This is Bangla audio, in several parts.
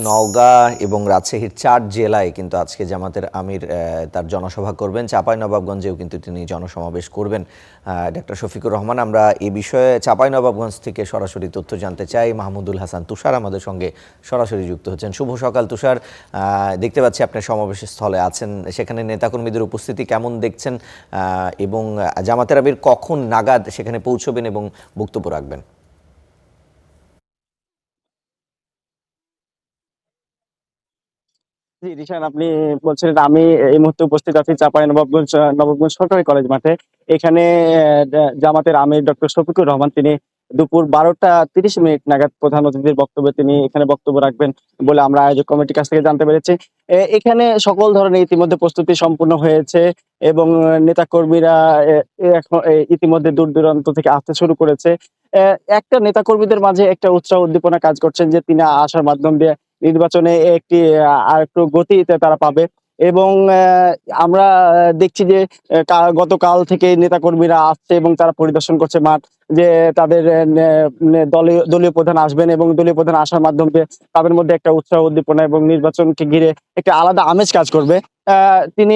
নওগাঁ এবং রাজশাহীর ৪ জেলায় কিন্তু আজকে জামাতের আমির তার জনসভা করবেন। চাঁপাইনবাবগঞ্জেও কিন্তু তিনি জনসমাবেশ করবেন। ডক্টর শফিকুর রহমান, আমরা এই বিষয়ে চাঁপাইনবাবগঞ্জ থেকে সরাসরি তথ্য জানতে চাই। মাহমুদুল হাসান তুষার আমাদের সঙ্গে সরাসরি যুক্ত হচ্ছেন। শুভ সকাল তুষার, দেখতে পাচ্ছি আপনি সমাবেশের স্থলে আছেন, সেখানে নেতাকর্মীদের উপস্থিতি কেমন দেখছেন এবং জামাতের আমির কখন নাগাদ সেখানে পৌঁছবেন এবং বক্তব্য রাখবেন? জি, রিশান, আপনি বলছিলেন আমি এই মুহূর্তে উপস্থিত আছি নবাবগঞ্জ সরকারি কলেজ মাঠে। এখানে জামাতের আমির ডক্টর শফিকুর রহমান তিনি দুপুর 12টা 30 মিনিট নাগাদ প্রধান অতিথির বক্তব্যে তিনি এখানে বক্তব্য রাখবেন বলে আমরা আয়োজক কমিটির কাছ থেকে জানতে পেরেছি। এখানে সকল ধরনের ইতিমধ্যে প্রস্তুতি সম্পূর্ণ হয়েছে এবং নেতাকর্মীরা এখন ইতিমধ্যে দূর দূরান্ত থেকে আসতে শুরু করেছে। একটা নেতাকর্মীদের মাঝে একটা উৎসাহ উদ্দীপনা কাজ করছেন যে তিনি আসার মাধ্যম দিয়ে নির্বাচনে একটি আরেকটু গতিতে তারা পাবে। এবং আমরা দেখছি যে গতকাল থেকে নেতাকর্মীরা আসছে এবং তারা পরিদর্শন করছে মাঠ, যে তাদের দলীয় দলীয় প্রধান আসবেন এবং দলীয় প্রধান আসার মাধ্যমে তাদের মধ্যে একটা উৎসাহ উদ্দীপনা এবং নির্বাচনকে ঘিরে একটা আলাদা আমেজ কাজ করবে। তিনি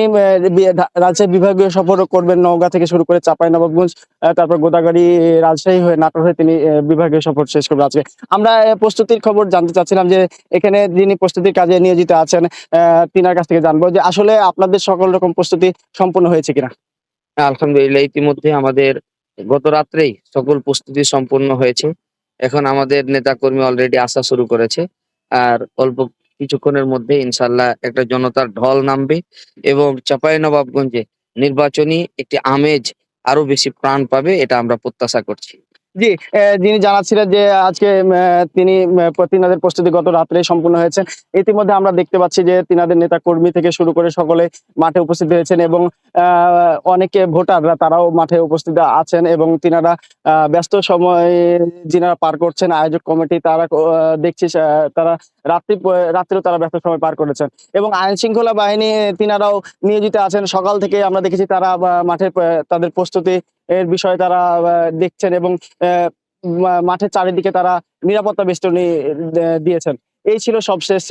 রাজশাহী বিভাগীয় সফর করবেন, নওগাঁ থেকে শুরু করে চাঁপাইনবাবগঞ্জ, তারপর গোদাগাড়ী, রাজশাহী হয়ে নাটোর হয়ে তিনি বিভাগীয় সফর শেষ করবেন আজকে। আমরা প্রস্তুতির খবর জানতে চাচ্ছিলাম যে এখানে যিনি প্রস্তুতির কাজে নিয়োজিত আছেন তিনার কাছ থেকে জানবো যে আসলে আপনাদের সকল রকম প্রস্তুতি সম্পূর্ণ হয়েছে কিনা। আলহামদুলিল্লাহ, ইতিমধ্যে আমাদের গত রাত্রেই সকল প্রস্তুতি সম্পূর্ণ হয়েছে। এখন আমাদের নেতাকর্মী অলরেডি আসা শুরু করেছে। আর অল্প কিছুক্ষণের মধ্যে ইনশাল্লাহ একটা জনতার ঢল নামবে এবং চাঁপাইনবাবগঞ্জে নির্বাচনী একটি আমেজ আরো বেশি প্রাণ পাবে, এটা আমরা প্রত্যাশা করছি। জি, যিনি জানাচ্ছিলেন যে আজকে তিনি তিনাদের প্রস্তুতি গত রাত্রে সম্পূর্ণ হয়েছে। ইতিমধ্যে আমরা দেখতে পাচ্ছি যে তিনাদের নেতা কর্মী থেকে শুরু করে সকলে মাঠে উপস্থিত হয়েছেন এবং অনেকে ভোটাররা তারাও মাঠে উপস্থিত আছেন এবং তিনারা ব্যস্ত সময় যিনারা পার করছেন, আয়োজক কমিটি তারা দেখছি তারা রাত্রেও তারা ব্যস্ত সময় পার করেছেন এবং আইন শৃঙ্খলা বাহিনী তিনারাও নিয়োজিত আছেন। সকাল থেকে আমরা দেখেছি তারা মাঠে তাদের প্রস্তুতি এর বিষয়ে তারা দেখছেন এবং মাঠের চারিদিকে তারা নিরাপত্তা বেষ্টনী দিয়েছেন। এই ছিল সবশেষ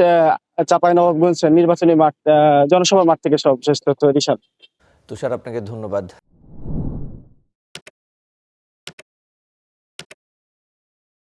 চাঁপাইনবাবগঞ্জ নির্বাচনী মাঠ, জনসভা মাঠ থেকে সবশেষ তথ্য। রিশাদ। তুষার, আপনাকে ধন্যবাদ।